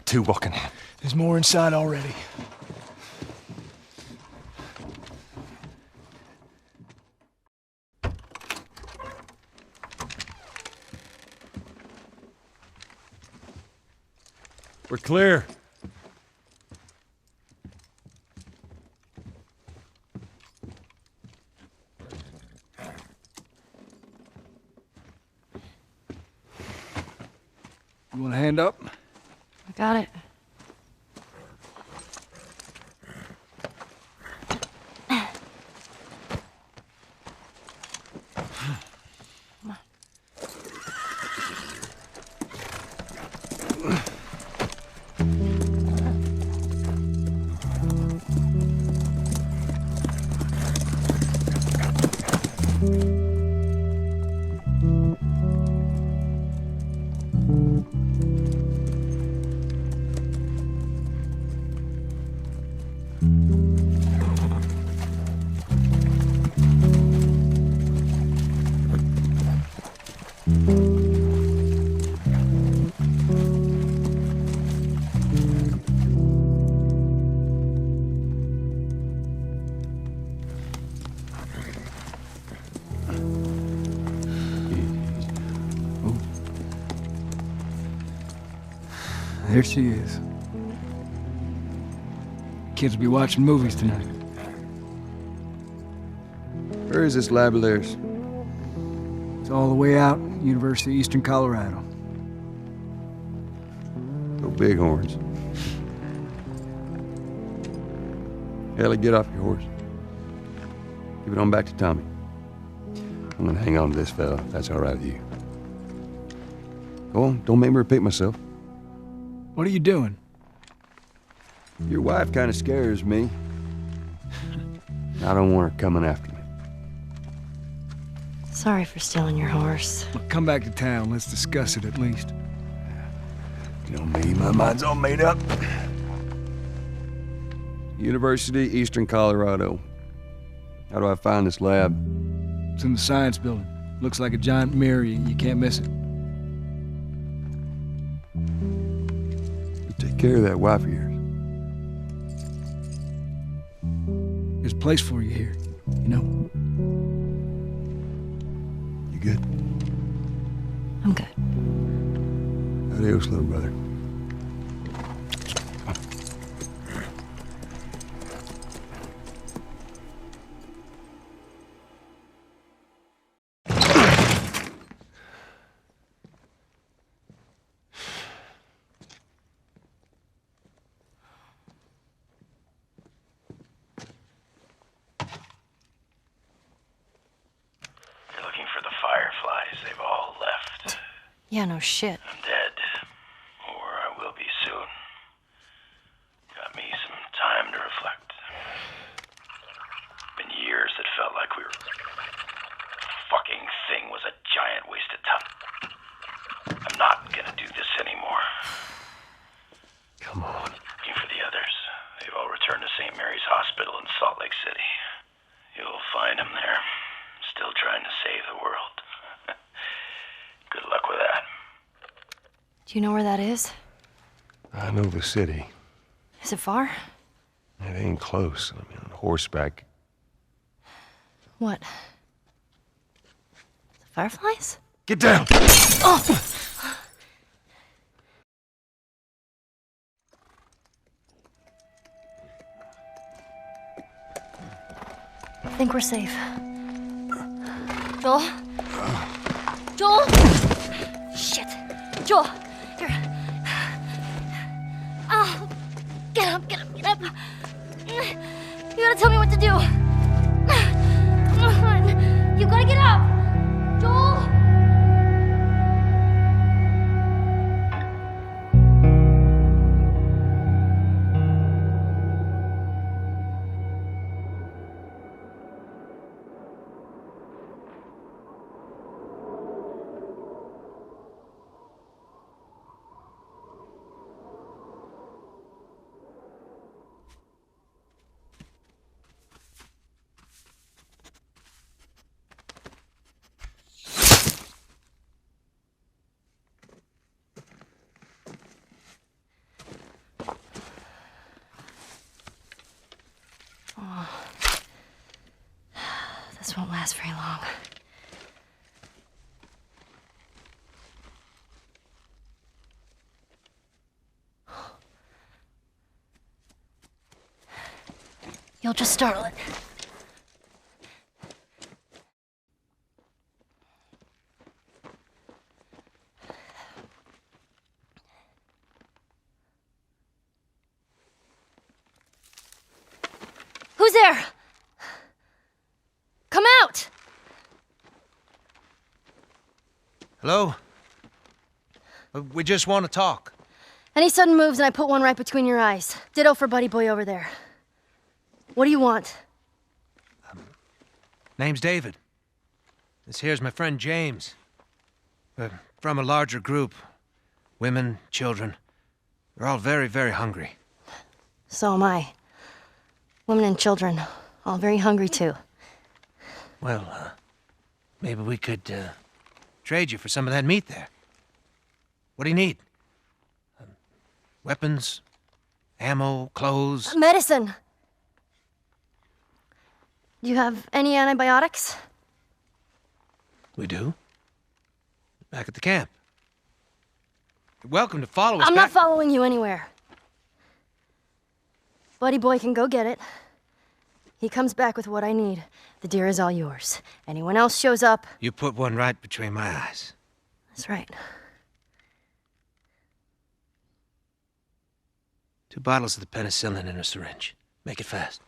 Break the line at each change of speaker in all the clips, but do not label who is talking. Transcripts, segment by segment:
two walking in.
There's more inside already.
We're clear.
You want a hand up?
I got it.
There she is. Kids will be watching movies tonight.
Where is this lab of theirs?
It's all the way out, University of Eastern Colorado.
Go Bighorns. Ellie, get off your horse. Give it on back to Tommy. I'm gonna hang on to this fella, if that's all right with you. Go on, don't make me repeat myself.
What are you doing?
Your wife kind of scares me. I don't want her coming after me.
Sorry for stealing your horse.
Look, come back to town. Let's discuss it at least.
You know me, my mind's all made up. University, Eastern Colorado. How do I find this lab?
It's in the science building. Looks like a giant mirror. You can't miss it.
You take care of that wife of yours.
There's a place for you here, you know?
You good?
I'm good.
Adios, little brother.
Fireflies, they've all left.
Yeah, no shit.
I'm dead. Or I will be soon. Got me some time to reflect. Been years that felt like we were... Fucking thing was a giant waste of time. I'm not gonna do this anymore.
Come on.
Looking for the others. They've all returned to St. Mary's Hospital in Salt Lake City. You'll find them there. Still trying to save the world. Good luck with that.
Do you know where that is?
I know the city.
Is it far?
It ain't close. I mean, on horseback.
What? The fireflies?
Get down!
Oh! I think we're safe. Joel? Joel? Shit. Joel, here. Oh, get up, get up, get up. You gotta tell me what to do. Come on. You gotta get up. Joel? won't last very long. You'll just startle it. Who's there? Come out!
Hello? We just want to talk.
Any sudden moves and I put one right between your eyes. Ditto for Buddy Boy over there. What do you want?
Name's David. This here's my friend James. We're from a larger group. Women, children. They're all very, very hungry.
So am I. Women and children, all very hungry too.
Well, maybe we could trade you for some of that meat there. What do you need? Weapons, ammo, clothes?
Medicine! Do you have any antibiotics?
We do. Back at the camp. You're welcome to follow us
I'm
back.
not following you anywhere. Buddy Boy can go get it. He comes back with what I need. The deer is all yours. Anyone else shows up...
You put one right between my eyes.
That's right.
2 bottles of the penicillin in a syringe. Make it fast.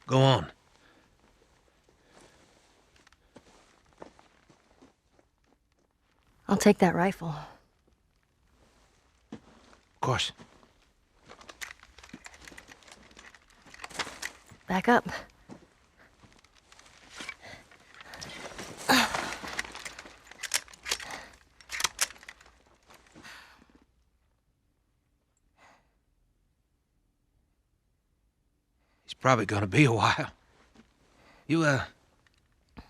Go on.
I'll take that rifle.
Of course.
Back up.
He's probably gonna be a while. You,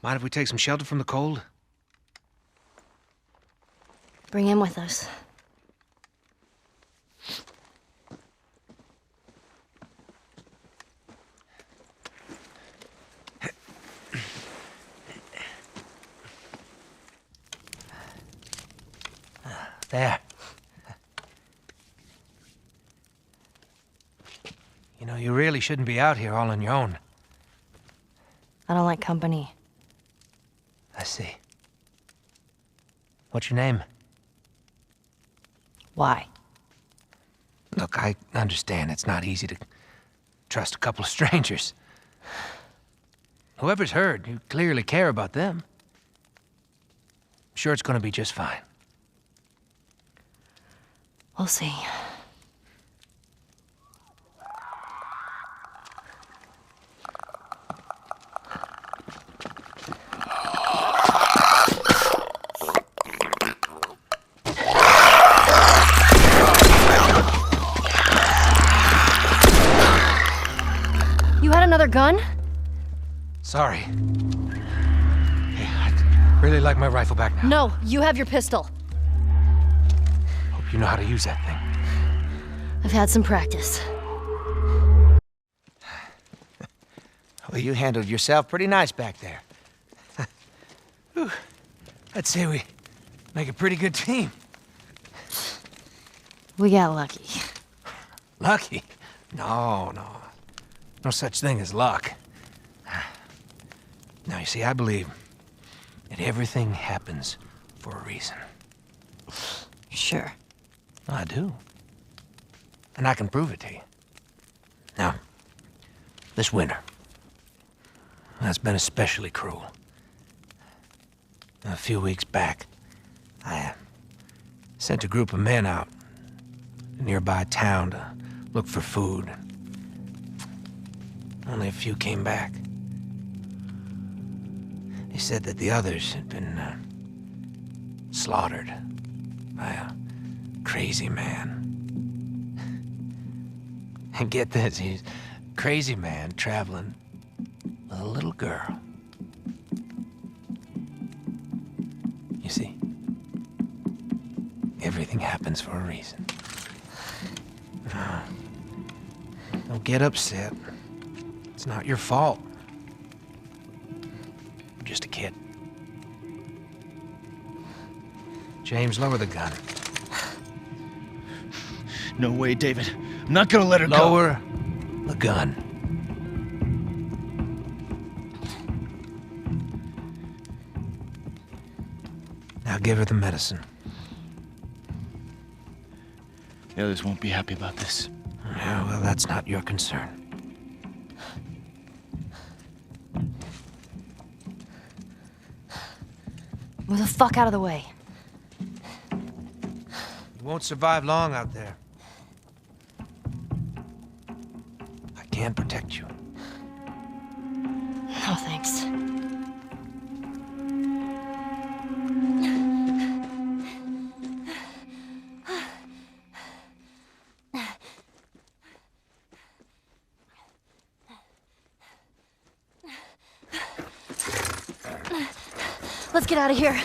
mind if we take some shelter from the cold?
Bring him with us.
There. You know, you really shouldn't be out here all on your own.
I don't like company.
I see. What's your name?
Why?
Look, I understand it's not easy to trust a couple of strangers. Whoever's hurt, you clearly care about them. I'm sure it's gonna be just fine.
We'll see. You had another gun?
Sorry. Hey, I'd really like my rifle back now.
No, you have your pistol.
Hope you know how to use that thing.
I've had some practice.
Well, you handled yourself pretty nice back there. Whew. I'd say we make a pretty good team.
We got lucky.
Lucky? No. No such thing as luck. Now, you see, I believe that everything happens for a reason.
Sure.
I do. And I can prove it to you. Now, this winter, that's been especially cruel. A few weeks back, I sent a group of men out to a nearby town to look for food. Only a few came back. They said that the others had been slaughtered by a crazy man. And get this, he's a crazy man traveling with a little girl. You see, everything happens for a reason. Don't get upset. It's not your fault. James, lower the gun.
No way, David. I'm not gonna let her go.
Lower the gun. Now give her the medicine.
The others won't be happy about this.
Yeah, well, that's not your concern.
Move the fuck out of the way.
You won't survive long out there. I can protect you.
No, thanks. Let's get out of here.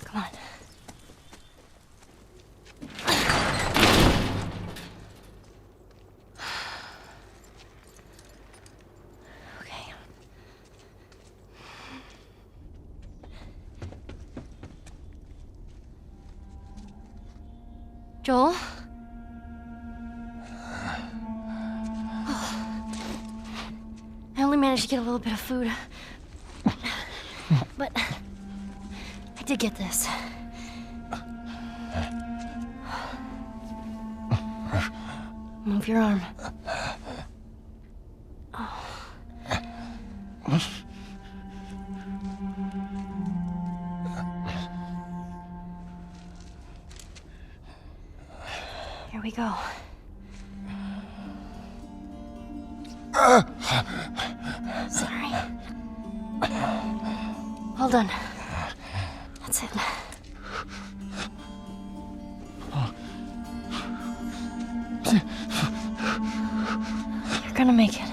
Come on. Okay. Joel? I only managed to get a little bit of food. But I did get this. Move your arm. Here we go. Sorry. Well done. That's it. You're gonna make it.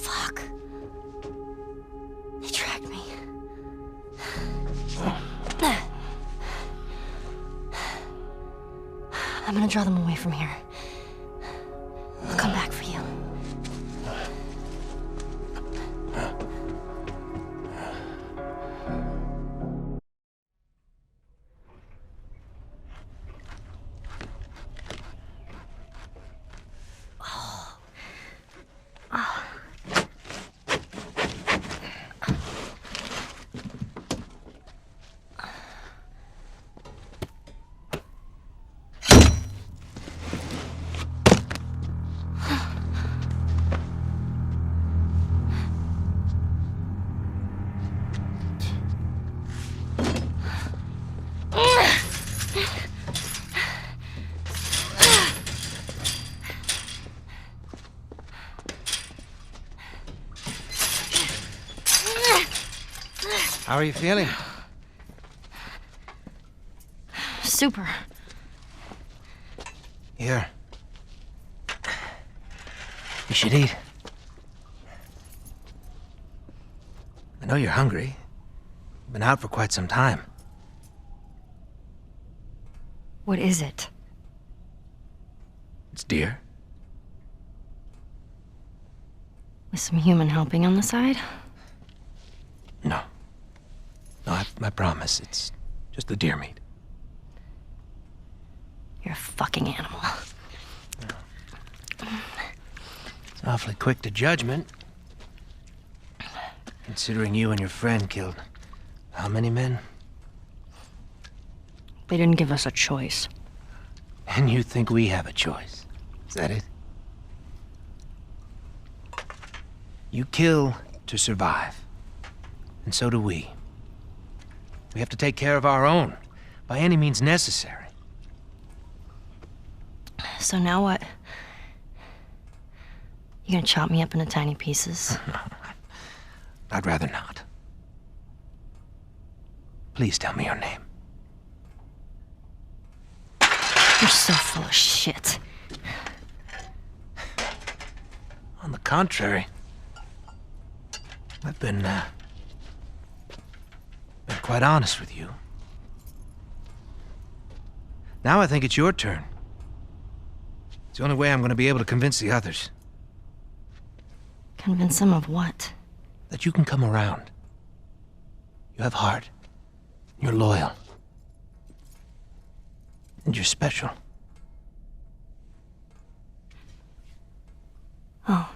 Fuck. They tracked me. I'm gonna draw them away from here. I'll come back for you.
How are you feeling?
Super.
Here. You should eat. I know you're hungry. You've been out for quite some time.
What is it?
It's deer.
With some human helping on the side?
No. No, I promise. It's just the deer meat.
You're a fucking animal.
It's awfully quick to judgment. Considering you and your friend killed how many men?
They didn't give us a choice.
And you think we have a choice? Is that it? You kill to survive. And so do we. We have to take care of our own, by any means necessary.
So now what? You gonna chop me up into tiny pieces?
I'd rather not. Please tell me your name.
You're so full of shit.
On the contrary, I've been quite honest with you. Now I think it's your turn. It's the only way I'm going to be able to convince the others.
Convince them of what?
That you can come around. You have heart. You're loyal. And you're special.
Oh.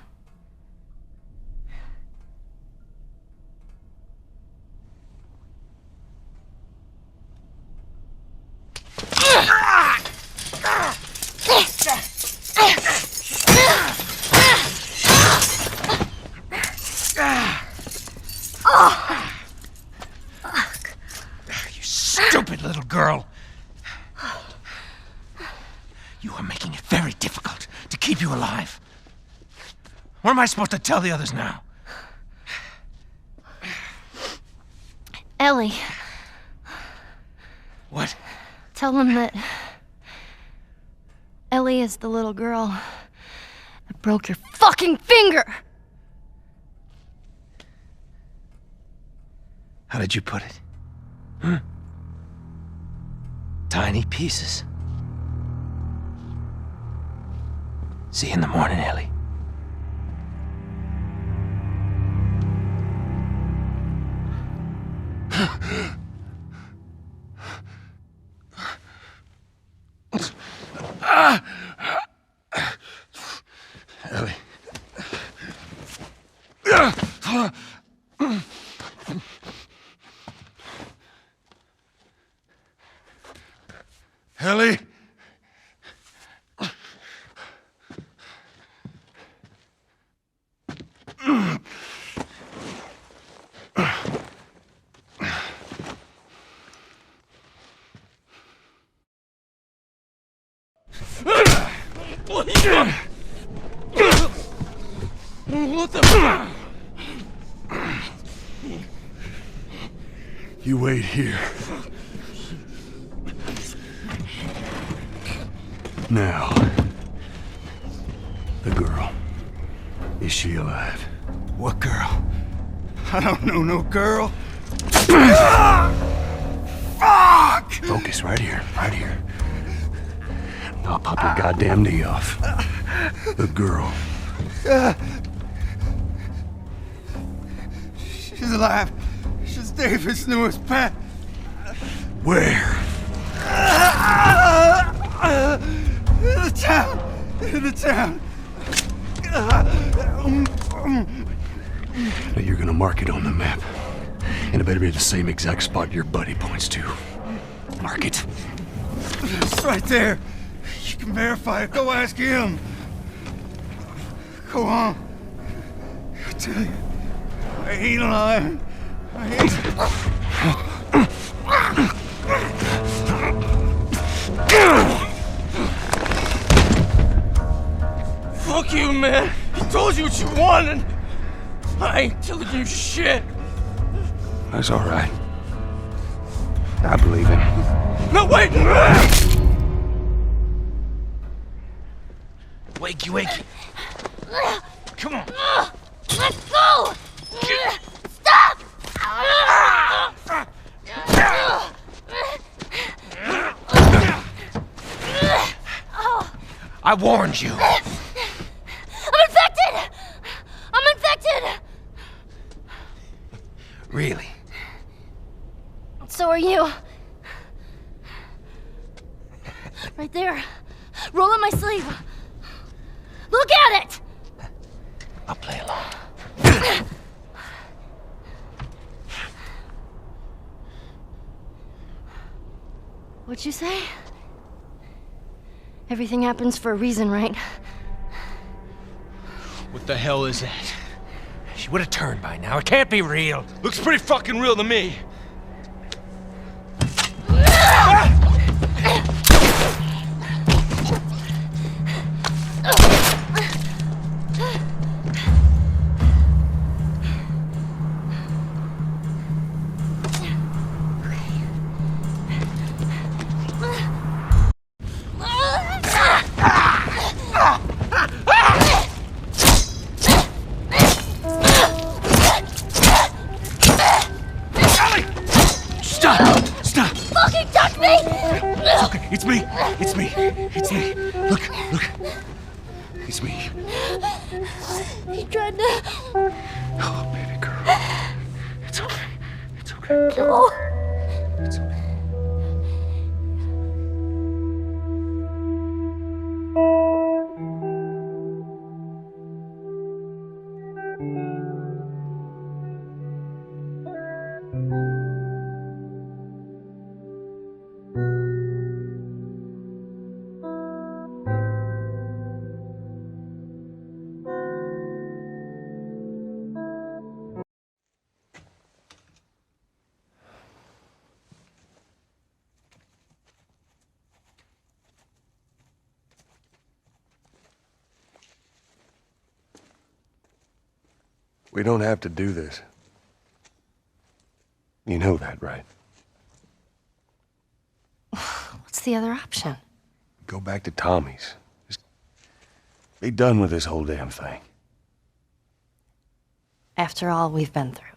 You stupid little girl. You are making it very difficult to keep you alive. What am I supposed to tell the others now?
Ellie.
What?
Tell them that Ellie is the little girl that broke your fucking finger!
How did you put it? Tiny pieces. See you in the morning, Ellie.
Ellie. Ellie?
What the?
You wait here. Now, the girl. Is she alive?
What girl? I don't know no girl.
Fuck! Focus right here, right here. I'll pop your goddamn knee off. The girl.
She's alive. She's David's newest pet.
Where?
In the town. In the town.
Now you're gonna mark it on the map. And it better be the same exact spot your buddy points to. Mark it.
It's right there. You can verify it. Go ask him. Go on. I tell you, I ain't lying. I ain't. Fuck you, man. He told you what you wanted. I ain't telling you shit.
That's all right. I believe him.
No, wait!
Wakey, wakey. Come on.
Let's go! Stop!
I warned you.
I'm infected! I'm infected!
Really?
So are you. Right there. Roll up my sleeve. Look at it!
I'll play along.
What'd you say? Everything happens for a reason, right?
What the hell is that?
She would have turned by now. It can't be real.
Looks pretty fucking real to me.
It's me. It's me. It's me. Look. It's me.
He tried to...
Oh, baby girl. It's okay. It's okay.
Joel.
It's okay. We don't have to do this. You know that, right?
What's the other option?
Go back to Tommy's. Just be done with this whole damn thing.
After all we've been through.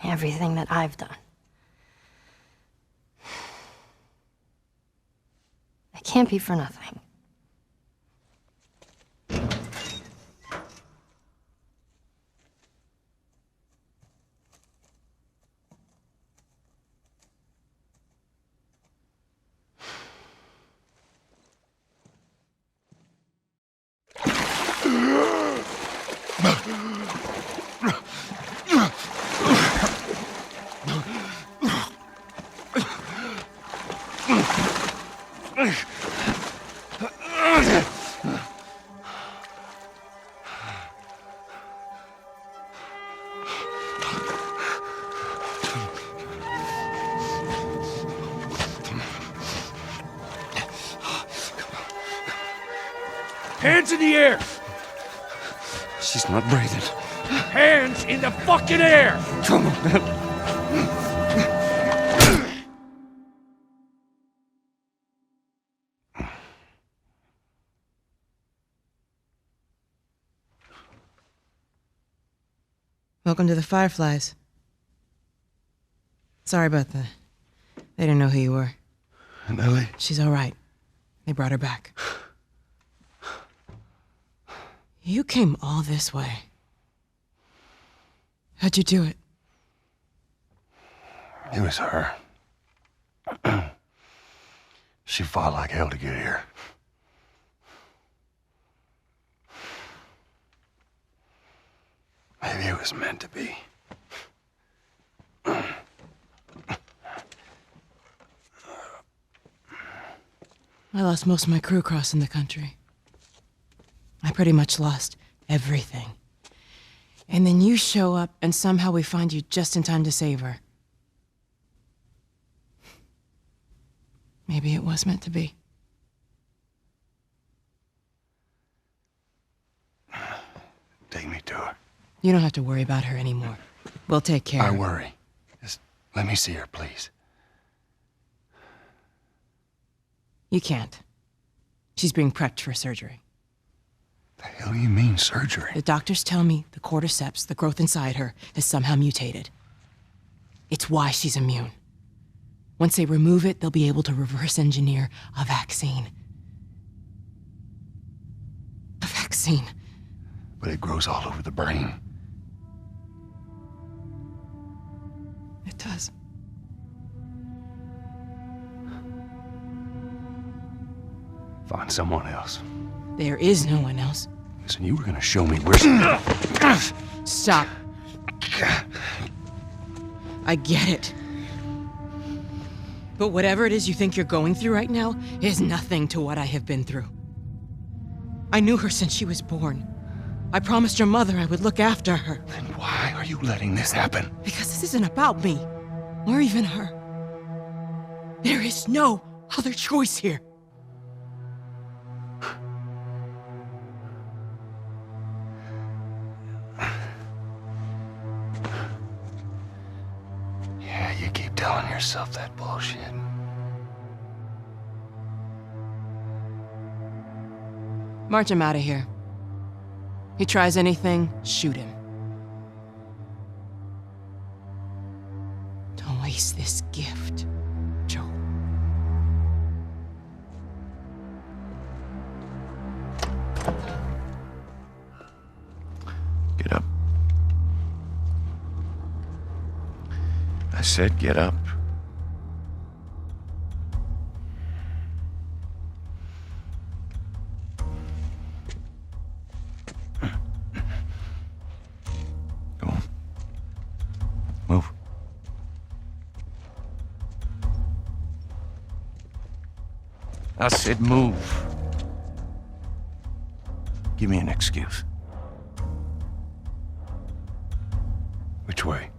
Everything that I've done. It can't be for nothing.
Hands in the air!
She's not breathing.
Hands in the fucking air!
Come on.
Welcome to the Fireflies. Sorry about that. They didn't know who you were.
And Ellie?
She's all right. They brought her back. You came all this way. How'd you do it?
It was her. She fought like hell to get here. Maybe it was meant to be.
I lost most of my crew crossing the country. I pretty much lost everything. And then you show up, and somehow we find you just in time to save her. Maybe it was meant to be.
Take me to her.
You don't have to worry about her anymore. We'll take care
I
of her.
worry. Just let me see her, please.
You can't. She's being prepped for surgery.
The hell do you mean, surgery?
The doctors tell me the cordyceps, the growth inside her, has somehow mutated. It's why she's immune. Once they remove it, they'll be able to reverse engineer a vaccine. A vaccine.
But it grows all over the brain.
It does.
Find someone else.
There is no one else.
Listen, you were gonna show me where...
Stop. I get it. But whatever it is you think you're going through right now is nothing to what I have been through. I knew her since she was born. I promised your mother I would look after her.
Then why are you letting this happen?
Because this isn't about me, or even her. There is no other choice here.
Yeah, you keep telling yourself that bullshit.
March him out of here. He tries anything, shoot him. Don't waste this gift, Joel.
Get up. I said get up. Go on. Move. I said move. Give me an excuse. Which way?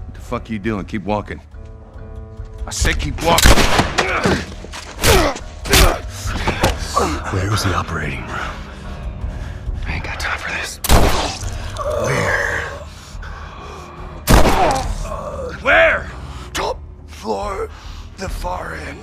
What the fuck you doing? Keep walking. I said keep walking. Where was the operating room? I ain't got time for this. Where? Where? Top floor, the far end.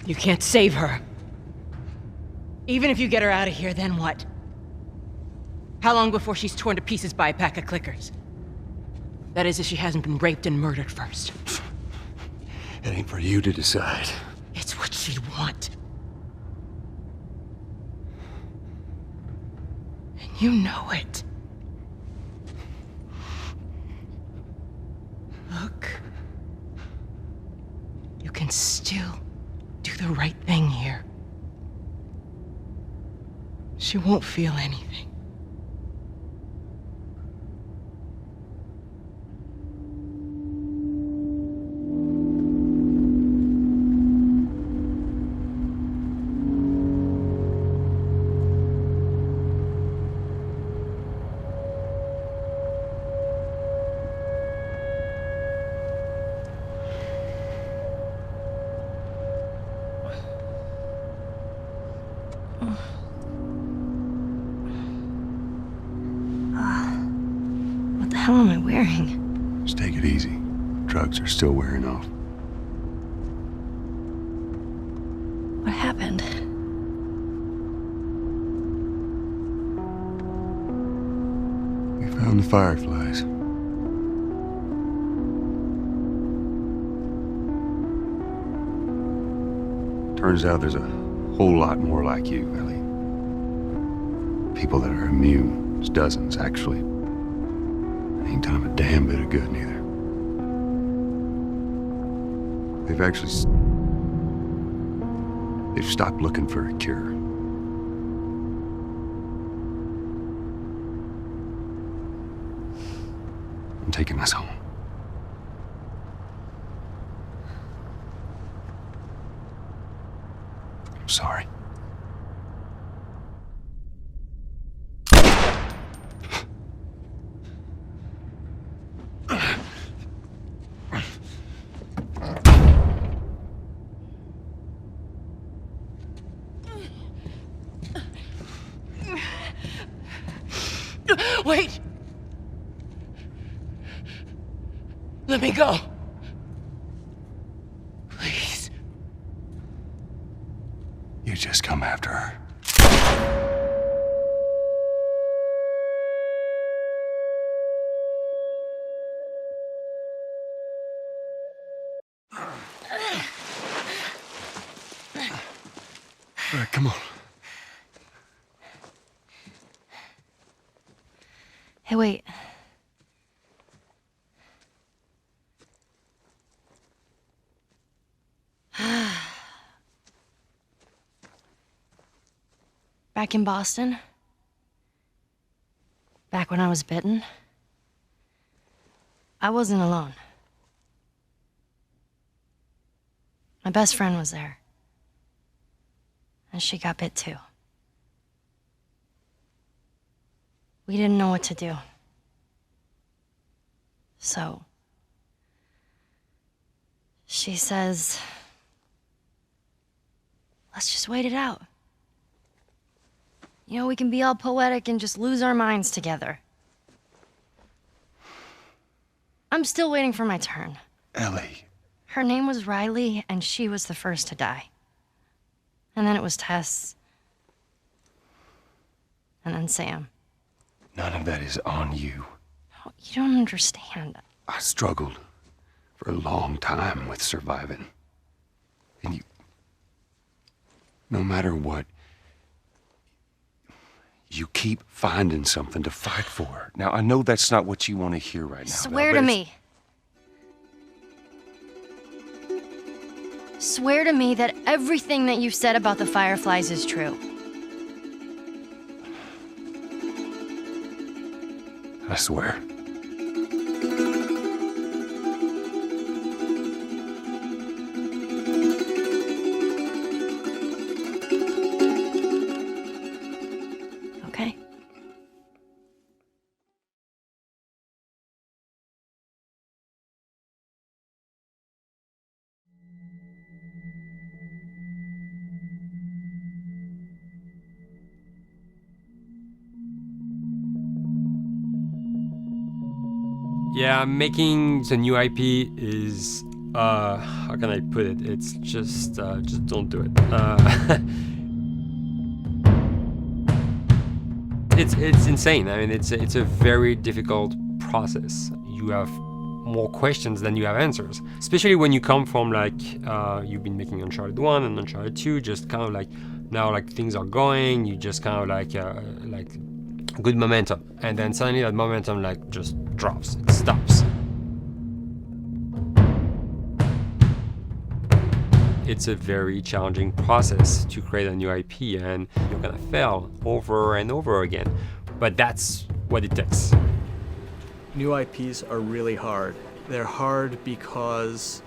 You can't save her. Even if you get her out of here, then what? How long before she's torn to pieces by a pack of clickers? That is, if she hasn't been raped and murdered first.
It ain't for you to decide.
It's what she'd want. And you know it. Look. You can still do the right thing here. She won't feel anything.
What the hell am I wearing?
Just take it easy. Drugs are still wearing off.
What happened?
We found the fireflies. Turns out there's a whole lot more like you, Ellie. People that are immune. There's dozens, actually. Ain't done 'em a damn bit of good, neither. They've stopped looking for a cure. I'm taking us home. I'm sorry.
Wait! Let me go. Please.
You just come after her. All right, come on.
Hey, wait. Back in Boston, back when I was bitten, I wasn't alone. My best friend was there. And she got bit too. We didn't know what to do. So, she says, let's just wait it out. You know, we can be all poetic and just lose our minds together. I'm still waiting for my turn.
Ellie.
Her name was Riley, and she was the first to die. And then it was Tess. And then Sam.
None of that is on you.
Oh, you don't understand.
I struggled for a long time with surviving. And you... No matter what, you keep finding something to fight for. Now, I know that's not what you want to hear right now.
Swear to me. Swear to me that everything that you've said about the Fireflies is true.
I swear.
Okay.
Yeah, making the new IP is, how can I put it? It's just don't do it. It's insane. I mean, it's a very difficult process. You have more questions than you have answers, especially when you come from like, you've been making Uncharted 1 and Uncharted 2, just kind of like, now like things are going, you just kind of like good momentum, and then suddenly that momentum like just drops, it stops. It's a very challenging process to create a new IP, and you're gonna fail over and over again, but that's what it takes.
New IPs are really hard. They're hard because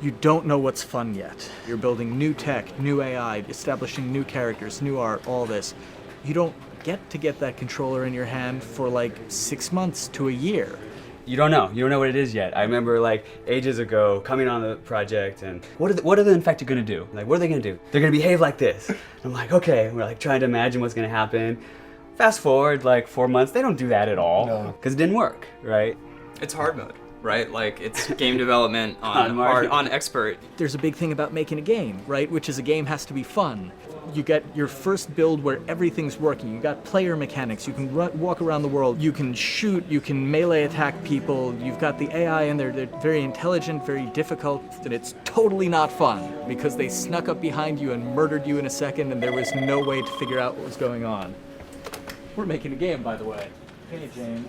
you don't know what's fun yet. You're building new tech, new AI, establishing new characters, new art, all this. You don't get that controller in your hand for like 6 months to a year.
You don't know what it is yet. I remember like ages ago coming on the project and what are the infected gonna do? Like, what are they gonna do? They're gonna behave like this. I'm like, okay, we're like trying to imagine what's gonna happen. Fast forward like 4 months, they don't do that at all because it didn't work, right?
It's hard mode, right? Like it's game development on expert.
There's a big thing about making a game, right? Which is a game has to be fun. You get your first build where everything's working. You got player mechanics. You can walk around the world. You can shoot. You can melee attack people. You've got the AI and they're very intelligent, very difficult, and it's totally not fun because they snuck up behind you and murdered you in a second and there was no way to figure out what was going on. We're making a game, by the way. Hey, James.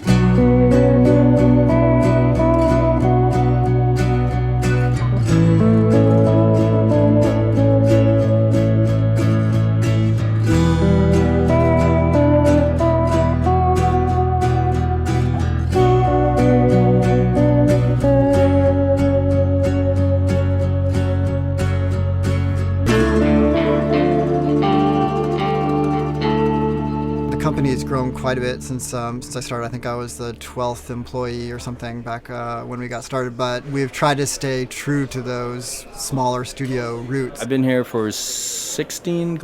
The company has grown quite a bit since I started. I think I was the 12th employee or something back when we got started, but we've tried to stay true to those smaller studio roots.
I've been here for 16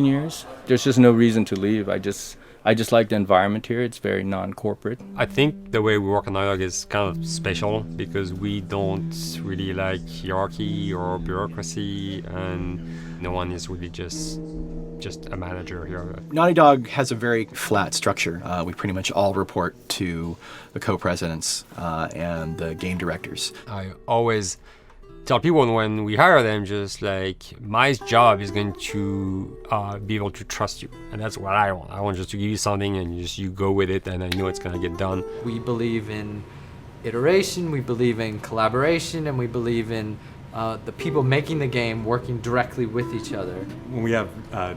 years. There's just no reason to leave. I just like the environment here. It's very non-corporate.
I think the way we work on Dialogue is kind of special because we don't really like hierarchy or bureaucracy, and no one is really just a manager here.
Naughty Dog has a very flat structure. We pretty much all report to the co-presidents and the game directors.
I always tell people when we hire them, just like, my job is going to be able to trust you, and that's what I want. I want just to give you something and just you go with it, and I know it's gonna get done.
We believe in iteration, we believe in collaboration, and we believe in the people making the game working directly with each other.
When we have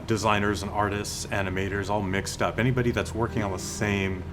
designers and artists, animators all mixed up, anybody that's working on the same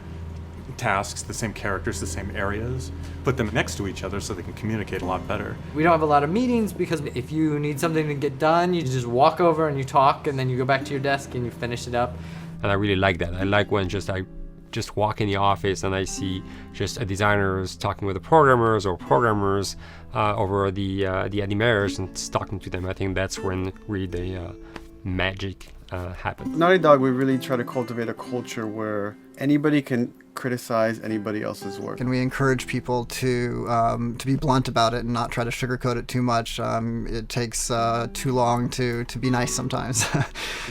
tasks, the same characters, the same areas, put them next to each other so they can communicate a lot better.
We don't have a lot of meetings because if you need something to get done, you just walk over and you talk, and then you go back to your desk and you finish it up.
And I really like that. I like when I just walk in the office and I see just designers talking with the programmers or programmers over the animators and talking to them. I think that's when really the magic happens.
Naughty Dog, we really try to cultivate a culture where anybody can criticize anybody else's work.
And we encourage people to be blunt about it and not try to sugarcoat it too much. It takes too long to be nice sometimes.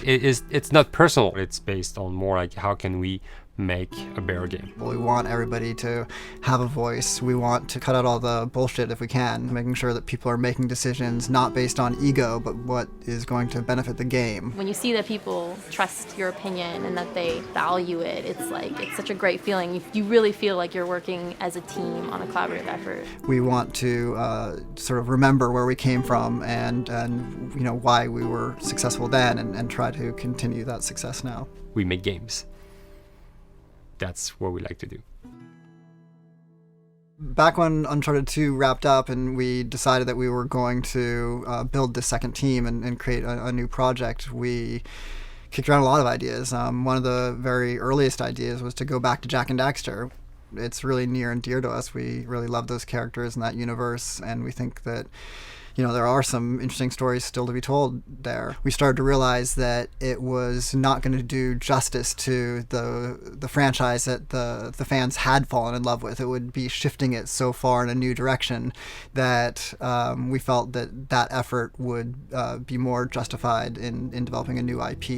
It's not personal. It's based on more like how can we make a better game.
We want everybody to have a voice. We want to cut out all the bullshit if we can, making sure that people are making decisions not based on ego, but what is going to benefit the game.
When you see that people trust your opinion and that they value it, it's such a great feeling. You really feel like you're working as a team on a collaborative effort.
We want to sort of remember where we came from and why we were successful then and try to continue that success now.
We make games. That's what we like to do.
Back when Uncharted 2 wrapped up and we decided that we were going to build the second team and create a new project, we kicked around a lot of ideas. One of the very earliest ideas was to go back to Jak and Daxter. It's really near and dear to us. We really love those characters in that universe, and we think that there are some interesting stories still to be told there. We started to realize that it was not going to do justice to the franchise that the fans had fallen in love with. It would be shifting it so far in a new direction that we felt that effort would be more justified in developing a new IP.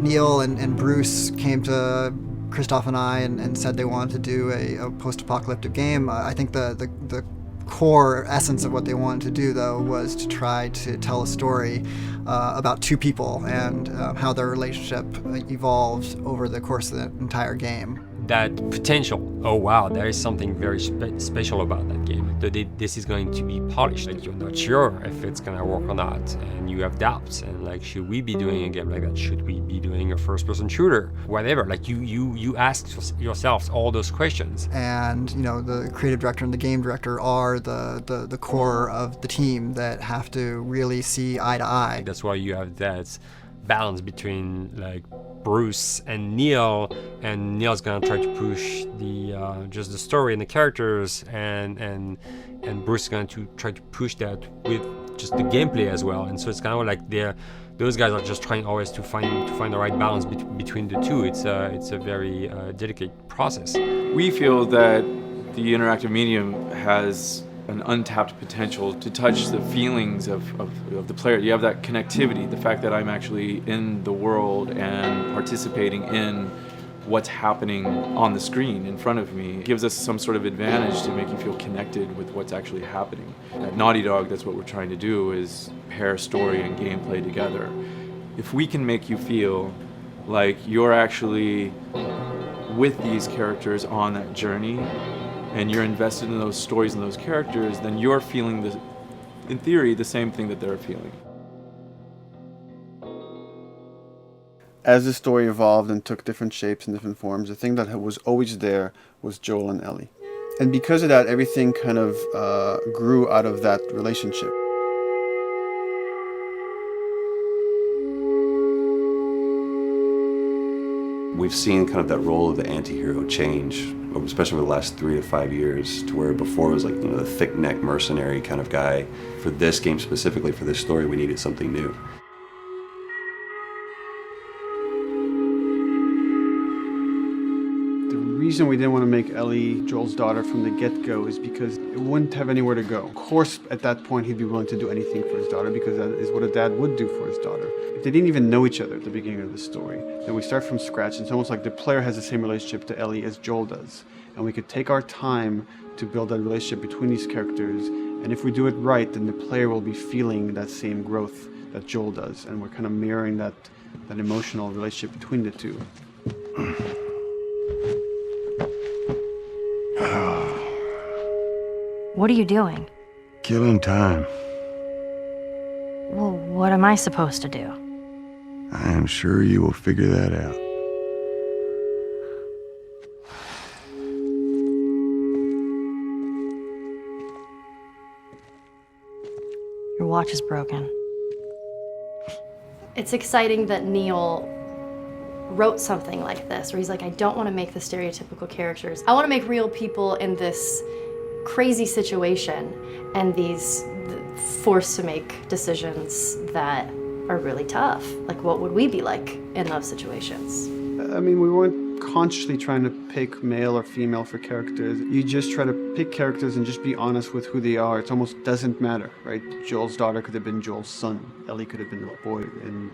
Neil and Bruce came to Christoph and I and said they wanted to do a post-apocalyptic game. I think the core essence of what they wanted to do, though, was to try to tell a story about two people and how their relationship evolved over the course of the entire game.
That potential, oh wow, there is something very special about that game. This is going to be polished. You're not sure if it's gonna work or not, and you have doubts. And should we be doing a game like that? Should we be doing a first-person shooter? Whatever. You ask yourselves all those questions.
And the creative director and the game director are the core of the team that have to really see eye to eye.
That's why you have that balance between Bruce and Neil's gonna try to push the just the story and the characters, and Bruce is going to try to push that with just the gameplay as well. And so it's kind of like those guys are just trying always to find the right balance between the two. It's a very delicate process.
We feel that the interactive medium has an untapped potential to touch the feelings of the player. You have that connectivity, the fact that I'm actually in the world and participating in what's happening on the screen in front of me. It gives us some sort of advantage to make you feel connected with what's actually happening. At Naughty Dog, that's what we're trying to do, is pair story and gameplay together. If we can make you feel like you're actually with these characters on that journey, and you're invested in those stories and those characters, then you're feeling, in theory, the same thing that they're feeling.
As the story evolved and took different shapes and different forms, the thing that was always there was Joel and Ellie. And because of that, everything kind of grew out of that relationship.
We've seen kind of that role of the anti-hero change, especially over the last 3 to 5 years, to where before it was the thick-neck mercenary kind of guy. For this game specifically, for this story, we needed something new.
The reason we didn't want to make Ellie Joel's daughter from the get-go is because it wouldn't have anywhere to go. Of course, at that point, he'd be willing to do anything for his daughter because that is what a dad would do for his daughter. If they didn't even know each other at the beginning of the story, then we start from scratch. It's almost like the player has the same relationship to Ellie as Joel does. And we could take our time to build that relationship between these characters And if we do it right, then the player will be feeling that same growth that Joel does, and we're kind of mirroring that emotional relationship between the two.
What are you doing?
Killing time.
Well, what am I supposed to do?
I am sure you will figure that out.
Your watch is broken.
It's exciting that Neil wrote something like this, where he's like, I don't want to make the stereotypical characters. I want to make real people in this crazy situation and these forced to make decisions that are really tough. Like, what would we be like in those situations?
I mean, we weren't consciously trying to pick male or female for characters. You just try to pick characters and just be honest with who they are. It almost doesn't matter, right? Joel's daughter could have been Joel's son. Ellie could have been a boy, and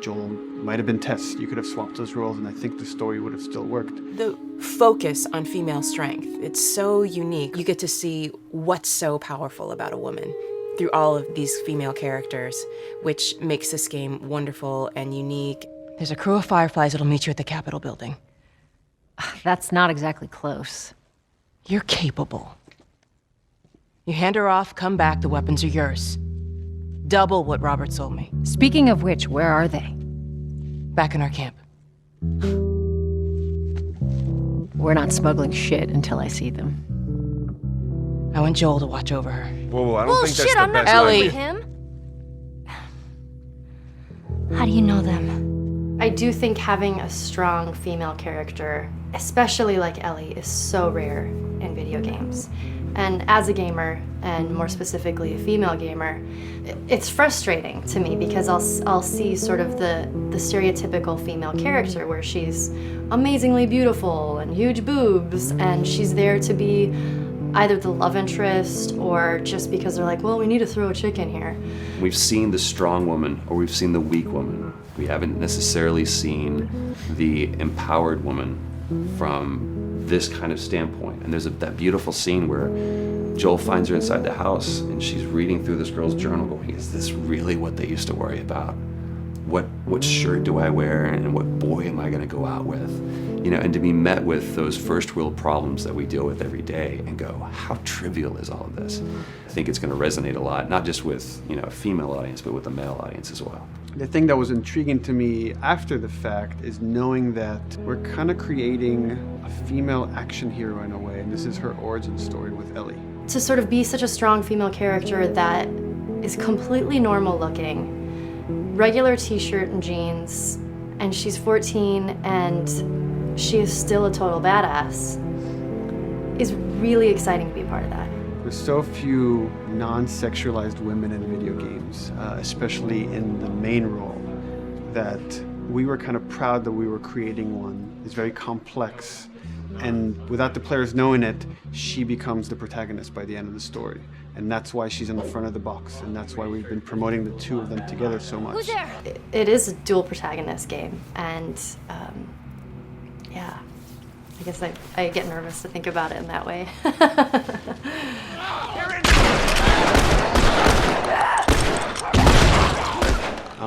Joel might have been Tess. You could have swapped those roles, and I think the story would have still worked.
The focus on female strength, it's so unique. You get to see what's so powerful about a woman through all of these female characters, which makes this game wonderful and unique. There's a crew of Fireflies that'll meet you at the Capitol building.
That's not exactly close.
You're capable. You hand her off, come back, the weapons are yours. Double what Robert sold me.
Speaking of which, where are they?
Back in our camp.
We're not smuggling shit until I see them.
I want Joel to watch over her.
Whoa, I don't think that's
Bullshit,
the
I'm not
best
Ellie.
idea.
Him? How do you know them? I do think having a strong female character, especially like Ellie, is so rare in video games. And as a gamer, and more specifically a female gamer, it's frustrating to me because I'll see sort of the stereotypical female character where she's amazingly beautiful and huge boobs, and she's there to be either the love interest or just because they're like, well, we need to throw a chick in here.
We've seen the strong woman or we've seen the weak woman. We haven't necessarily seen the empowered woman from this kind of standpoint. And there's that beautiful scene where Joel finds her inside the house and she's reading through this girl's journal going, is this really what they used to worry about? What shirt do I wear and what boy am I gonna go out with? You know, and to be met with those first world problems that we deal with every day and go, how trivial is all of this? I think it's gonna resonate a lot, not just with, you know, a female audience, but with a male audience as well.
The thing that was intriguing to me after the fact is knowing that we're kind of creating a female action hero in a way, and this is her origin story with Ellie.
To sort of be such a strong female character that is completely normal looking, regular t-shirt and jeans, and she's 14 and she is still a total badass, is really exciting to be a part of that.
There's so few non-sexualized women in video games, especially in the main role, that we were kind of proud that we were creating one. It's very complex, and without the players knowing it, she becomes the protagonist by the end of the story. And that's why she's in the front of the box, and that's why we've been promoting the two of them together so much.
Who's there? It is a dual protagonist game, and yeah, I guess I get nervous to think about it in that way.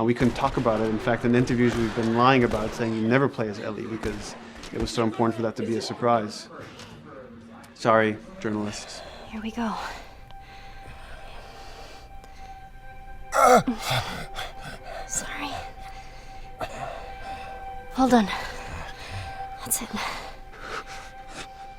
We couldn't talk about it. In fact, in interviews we've been lying about it, saying you never play as Ellie because it was so important for that to be a surprise. Sorry, journalists.
Here we go. Sorry. Hold on. That's it.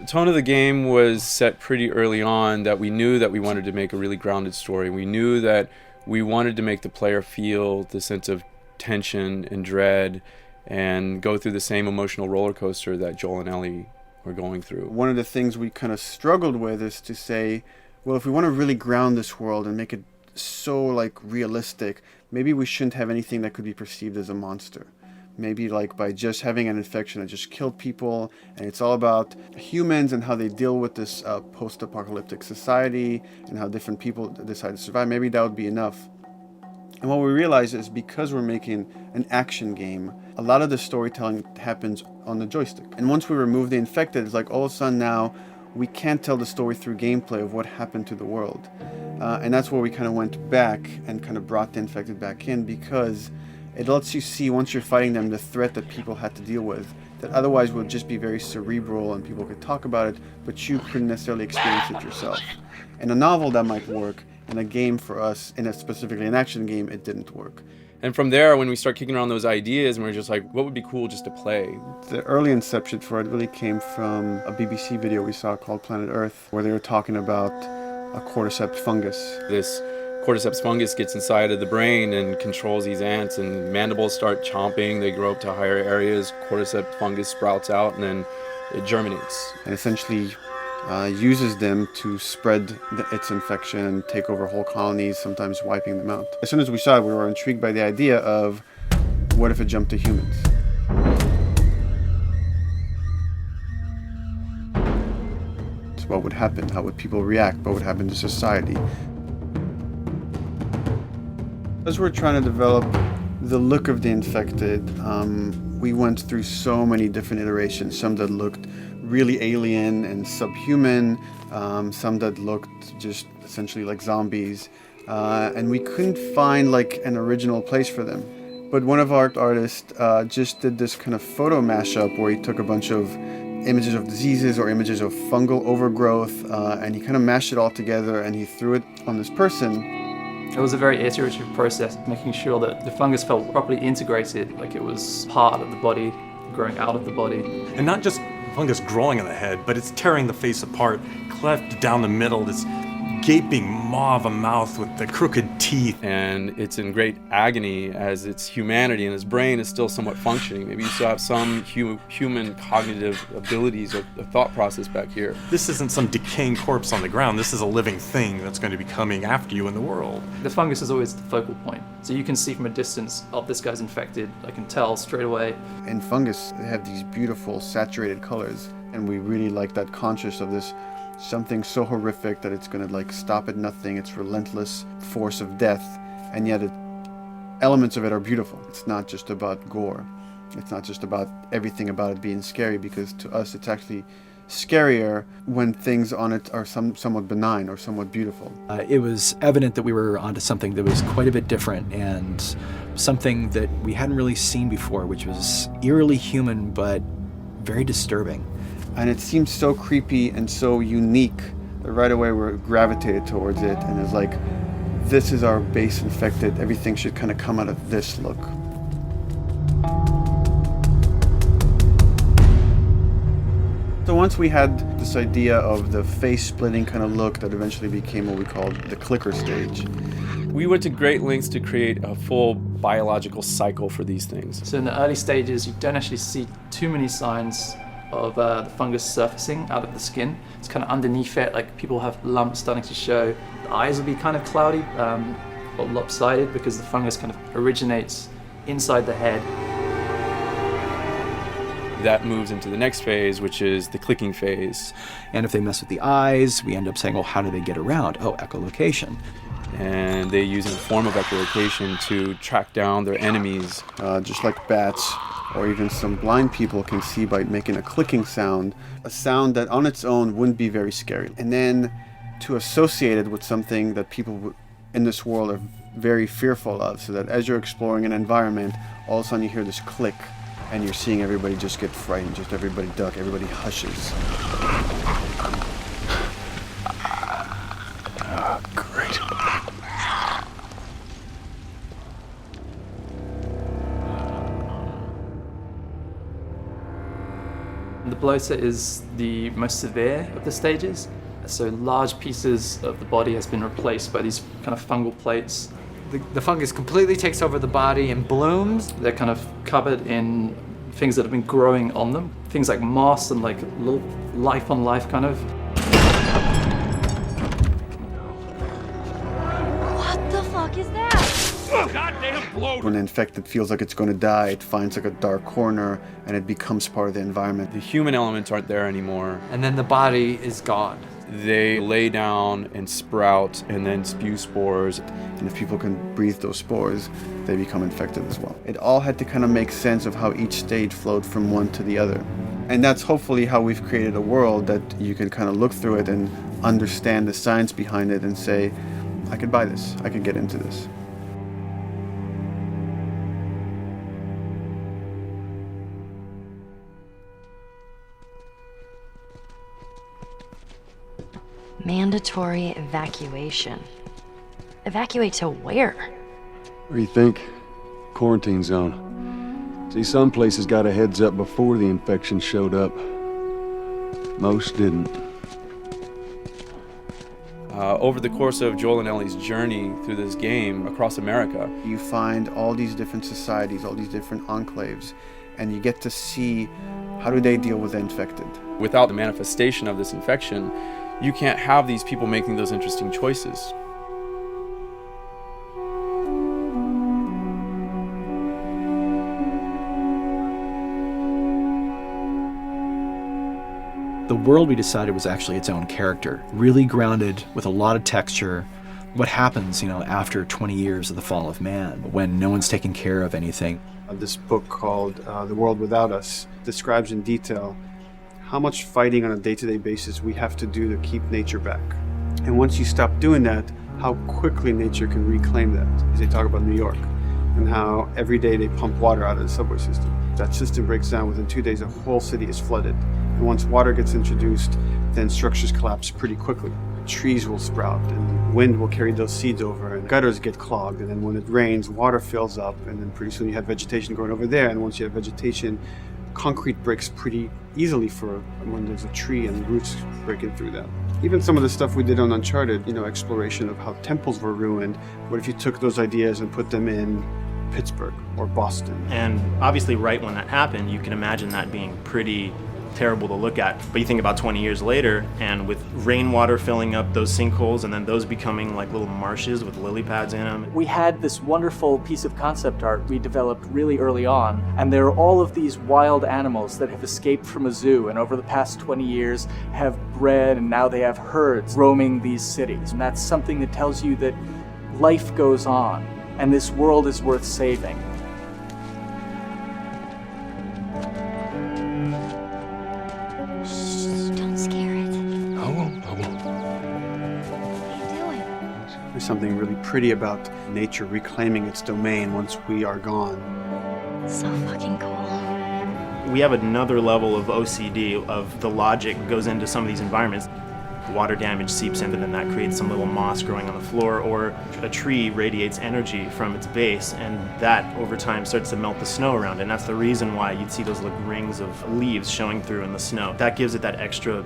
The tone of the game was set pretty early on that we knew that we wanted to make a really grounded story. We knew that we wanted to make the player feel the sense of tension and dread and go through the same emotional roller coaster that Joel and Ellie were going through.
One of the things we kind of struggled with is to say, well, if we want to really ground this world and make it so like realistic, maybe we shouldn't have anything that could be perceived as a monster. Maybe like by just having an infection that just killed people, and it's all about humans and how they deal with this post-apocalyptic society and how different people decide to survive. Maybe that would be enough. And what we realize is because we're making an action game, a lot of the storytelling happens on the joystick. And once we remove the infected, it's like all of a sudden now we can't tell the story through gameplay of what happened to the world. And that's where we kind of went back and kind of brought the infected back in, because it lets you see, once you're fighting them, the threat that people had to deal with, that otherwise would just be very cerebral and people could talk about it, but you couldn't necessarily experience it yourself. In a novel, that might work. In a game, for us, specifically an action game, it didn't work.
And from there, when we start kicking around those ideas, and we're just like, what would be cool just to play?
The early inception for it really came from a BBC video we saw called Planet Earth, where they were talking about a cordyceps fungus.
This cordyceps fungus gets inside of the brain and controls these ants, and mandibles start chomping, they grow up to higher areas, cordyceps fungus sprouts out, and then it germinates.
And essentially uses them to spread its infection and take over whole colonies, sometimes wiping them out. As soon as we saw it, we were intrigued by the idea of, what if it jumped to humans? So what would happen? How would people react? What would happen to society? As we're trying to develop the look of the infected, we went through so many different iterations, some that looked really alien and subhuman, some that looked just essentially like zombies, and we couldn't find like an original place for them. But one of our artists just did this kind of photo mashup where he took a bunch of images of diseases or images of fungal overgrowth, and he kind of mashed it all together and he threw it on this person.
It was a very iterative process, making sure that the fungus felt properly integrated, like it was part of the body, growing out of the body.
And not just fungus growing on the head, but it's tearing the face apart, cleft down the middle, this gaping maw of a mouth with the crooked teeth.
And it's in great agony as its humanity and its brain is still somewhat functioning. Maybe you still have some human cognitive abilities or the thought process back here.
This isn't some decaying corpse on the ground. This is a living thing that's going to be coming after you in the world.
The fungus is always the focal point. So you can see from a distance, oh, this guy's infected. I can tell straight away.
In fungus, they have these beautiful saturated colors, and we really like that conscious of this something so horrific that it's going to like stop at nothing. It's relentless force of death, and yet elements of it are beautiful. It's not just about gore. It's not just about everything about it being scary, because to us it's actually scarier when things on it are somewhat benign or somewhat beautiful.
It was evident that we were onto something that was quite a bit different and something that we hadn't really seen before, which was eerily human but very disturbing.
And it seemed so creepy and so unique that right away we gravitated towards it, and it's like, this is our base infected. Everything should kind of come out of this look. So once we had this idea of the face-splitting kind of look that eventually became what we called the clicker stage.
We went to great lengths to create a full biological cycle for these things.
So in the early stages, you don't actually see too many signs of the fungus surfacing out of the skin. It's kind of underneath it, like people have lumps starting to show. The eyes will be kind of cloudy or lopsided because the fungus kind of originates inside the head.
That moves into the next phase, which is the clicking phase.
And if they mess with the eyes, we end up saying, well, how do they get around? Oh, echolocation.
And they use a form of echolocation to track down their enemies.
Just like bats, or even some blind people can see by making a clicking sound, a sound that on its own wouldn't be very scary. And then to associate it with something that people in this world are very fearful of, so that as you're exploring an environment, all of a sudden you hear this click, and you're seeing everybody just get frightened, just everybody duck, everybody hushes.
Great.
The bloater is the most severe of the stages. So large pieces of the body has been replaced by these kind of fungal plates.
The fungus completely takes over the body and blooms.
They're kind of covered in things that have been growing on them. Things like moss and like little life on life kind of.
What the fuck is that?
Goddamn bloater!
When the infected feels like it's going to die, it finds like a dark corner and it becomes part of the environment.
The human elements aren't there anymore.
And then the body is gone.
They lay down and sprout and then spew spores.
And if people can breathe those spores, they become infected as well. It all had to kind of make sense of how each stage flowed from one to the other. And that's hopefully how we've created a world that you can kind of look through it and understand the science behind it and say, I could buy this. I could get into this.
Mandatory evacuation. Evacuate to where?
What do you think? Quarantine zone. See, some places got a heads up before the infection showed up. Most didn't.
Over the course of Joel and Ellie's journey through this game across America,
you find all these different societies, all these different enclaves, and you get to see how do they deal with the infected.
without the manifestation of this infection, you can't have these people making those interesting choices.
The world we decided was actually its own character, really grounded with a lot of texture. What happens, after 20 years of the fall of man, when no one's taking care of anything.
This book called The World Without Us describes in detail how much fighting on a day-to-day basis we have to do to keep nature back. And once you stop doing that, how quickly nature can reclaim that. As they talk about New York and how every day they pump water out of the subway system. That system breaks down within 2 days, the whole city is flooded. And once water gets introduced, then structures collapse pretty quickly. Trees will sprout and wind will carry those seeds over and gutters get clogged. And then when it rains, water fills up and then pretty soon you have vegetation growing over there. And once you have vegetation, concrete breaks pretty easily for when there's a tree and roots breaking through that. Even some of the stuff we did on Uncharted, exploration of how temples were ruined. What if you took those ideas and put them in Pittsburgh or Boston?
And obviously right when that happened, you can imagine that being pretty terrible to look at. But you think about 20 years later, and with rainwater filling up those sinkholes and then those becoming like little marshes with lily pads in them.
We had this wonderful piece of concept art we developed really early on, and there are all of these wild animals that have escaped from a zoo and over the past 20 years have bred, and now they have herds roaming these cities. And that's something that tells you that life goes on and this world is worth saving.
There's something really pretty about nature reclaiming its domain once we are gone.
So fucking cool.
We have another level of OCD of the logic goes into some of these environments. Water damage seeps in, and then that creates some little moss growing on the floor, or a tree radiates energy from its base, and that over time starts to melt the snow around it. And that's the reason why you'd see those little rings of leaves showing through in the snow. That gives it that extra,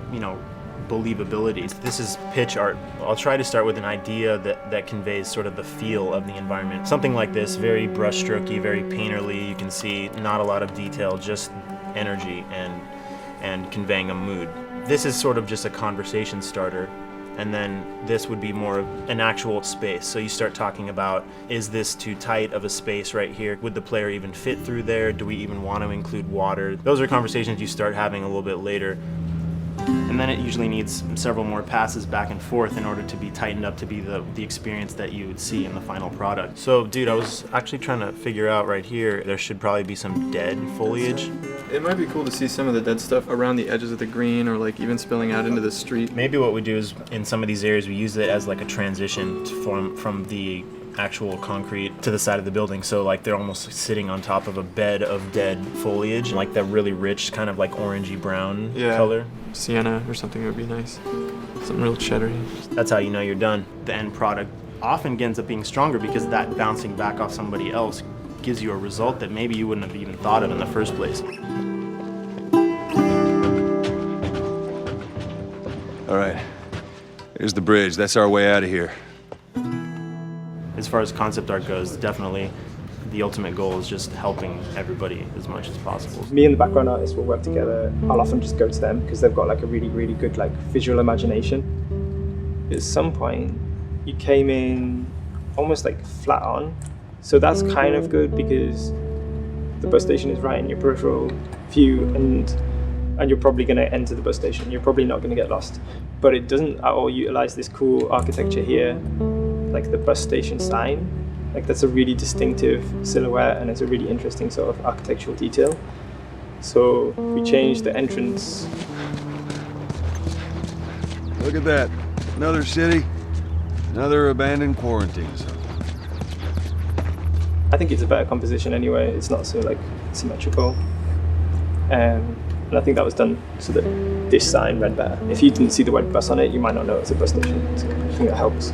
believability. This is pitch art. I'll try to start with an idea that conveys sort of the feel of the environment. Something like this, very brushstrokey, very painterly. You can see not a lot of detail, just energy and conveying a mood. This is sort of just a conversation starter, and then this would be more of an actual space. So you start talking about, is this too tight of a space right here? Would the player even fit through there? Do we even want to include water? Those are conversations you start having a little bit later. And then it usually needs several more passes back and forth in order to be tightened up to be the experience that you would see in the final product. So, dude, I was actually trying to figure out right here, there should probably be some dead foliage.
It might be cool to see some of the dead stuff around the edges of the green, or like even spilling out into the street.
Maybe what we do is, in some of these areas, we use it as like a transition from the actual concrete to the side of the building, so like they're almost sitting on top of a bed of dead foliage, like that really rich kind of like orangey brown color.
Sienna or something would be nice. Something real cheddary.
That's how you know you're done. The end product often ends up being stronger because that bouncing back off somebody else gives you a result that maybe you wouldn't have even thought of in the first place.
All right, here's the bridge. That's our way out of here.
As far as concept art goes, definitely the ultimate goal is just helping everybody as much as possible.
Me and the background artist will work together. I'll often just go to them because they've got like a really, really good like visual imagination. At some point, you came in almost like flat on. So that's kind of good because the bus station is right in your peripheral view, and you're probably going to enter the bus station. You're probably not going to get lost. But it doesn't at all utilize this cool architecture here, like the bus station sign. Like that's a really distinctive silhouette, and it's a really interesting sort of architectural detail. So we changed the entrance.
Look at that, another city. Another abandoned quarantine zone.
I think it's a better composition anyway. It's not so like symmetrical. And I think that was done so that this sign read better. If you didn't see the word bus on it, you might not know it's a bus station. So I think that helps.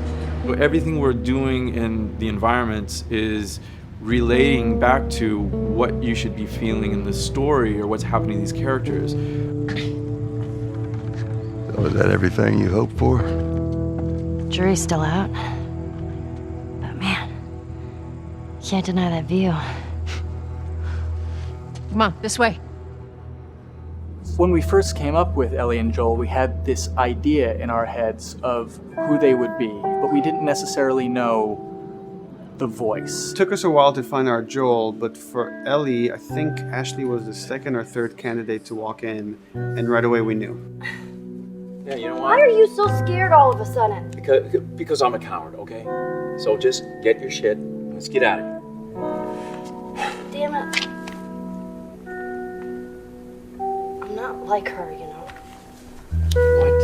Everything we're doing in the environments is relating back to what you should be feeling in the story or what's happening to these characters.
So is that everything you hoped for?
Jury's still out. But man, can't deny that view.
Come on, this way.
When we first came up with Ellie and Joel, we had this idea in our heads of who they would be, but we didn't necessarily know the voice.
It took us a while to find our Joel, but for Ellie, I think Ashley was the second or third candidate to walk in, and right away we knew.
Yeah, you know
Why
what?
are you so scared all of a sudden?
Because I'm a coward, okay? So just get your shit and let's get out of here.
Damn it. I'm not like her, you know.
What?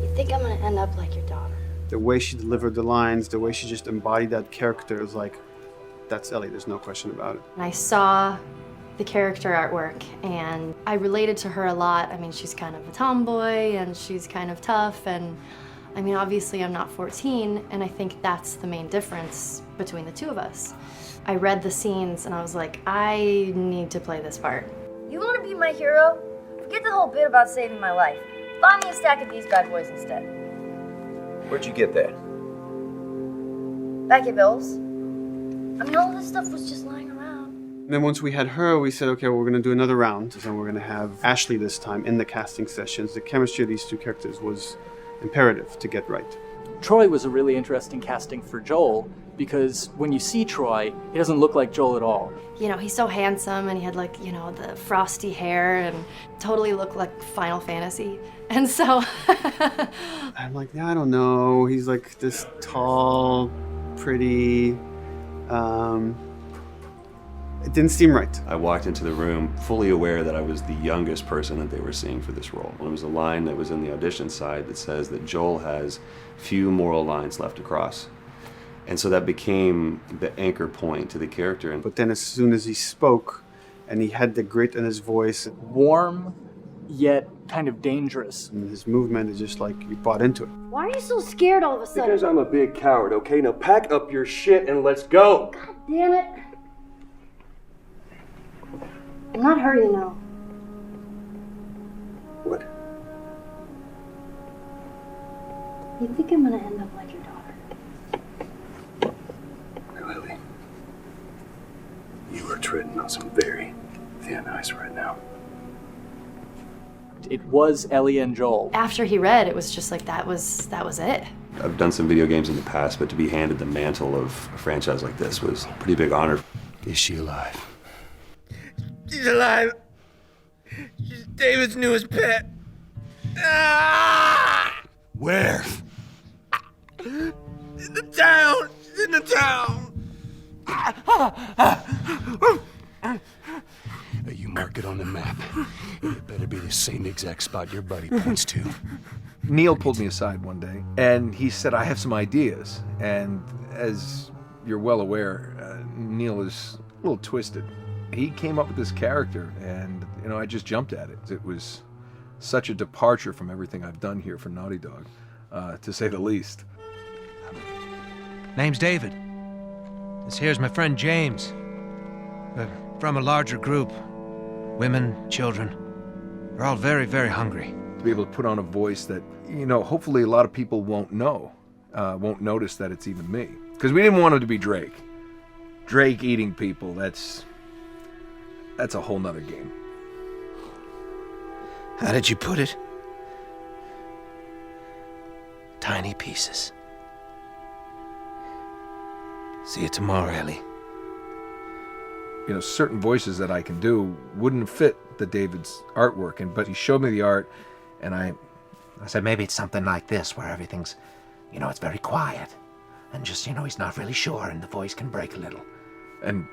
You think I'm gonna end up like your daughter?
The way she delivered the lines, the way she just embodied that character is like, that's Ellie, there's no question about it.
I saw the character artwork and I related to her a lot. I mean, she's kind of a tomboy and she's kind of tough, and I mean, obviously I'm not 14, and I think that's the main difference between the two of us. I read the scenes and I was like, I need to play this part.
You wanna be my hero? Forget the whole bit about saving my life. Find me a stack of these bad boys instead.
Where'd you get that?
Back at Bill's. I mean, all this stuff was just lying around.
And then once we had her, we said, okay, we're gonna do another round, and we're gonna have Ashley this time in the casting sessions. The chemistry of these two characters was imperative to get right.
Troy was a really interesting casting for Joel, because when you see Troy, he doesn't look like Joel at all.
You know, he's so handsome and he had like, you know, the frosty hair and totally looked like Final Fantasy. And so
I'm like, yeah, I don't know. He's like this tall, pretty, it didn't seem right.
I walked into the room fully aware that I was the youngest person that they were seeing for this role. And it was a line that was in the audition side that says that Joel has few moral lines left to cross. And so that became the anchor point to the character.
But then as soon as he spoke, and he had the grit in his voice.
Warm, yet kind of dangerous.
And his movement is just like, you bought into it.
Why are you so scared all of a sudden?
Because I'm a big coward, okay? Now pack up your shit and let's go.
God damn it. I'm not her, you know.
What?
You think I'm gonna end up like your daughter?
Lily, you are treading on some very thin ice right now.
It was Ellie and Joel.
after he read, it was just like that was it.
I've done some video games in the past, but to be handed the mantle of a franchise like this was a pretty big honor.
Is she alive? She's alive. She's David's newest pet. Ah! Where? In the town. She's in the town. You mark it on the map. It better be the same exact spot your buddy points to.
Neil pulled me aside one day, and he said, I have some ideas. And as you're well aware, Neil is a little twisted. He came up with this character, and, I just jumped at it. It was such a departure from everything I've done here for Naughty Dog, to say the least.
Name's David. This here's my friend James. We're from a larger group. Women, children. They're all very, very hungry.
To be able to put on a voice that, hopefully a lot of people won't know, won't notice that it's even me. Because we didn't want him to be Drake. Drake eating people, that's a whole nother game.
How did you put it? Tiny pieces. See you tomorrow, Ellie.
Certain voices that I can do wouldn't fit the David's artwork, but he showed me the art, and I
said maybe it's something like this, where everything's, it's very quiet, and just, he's not really sure, and the voice can break a little.
And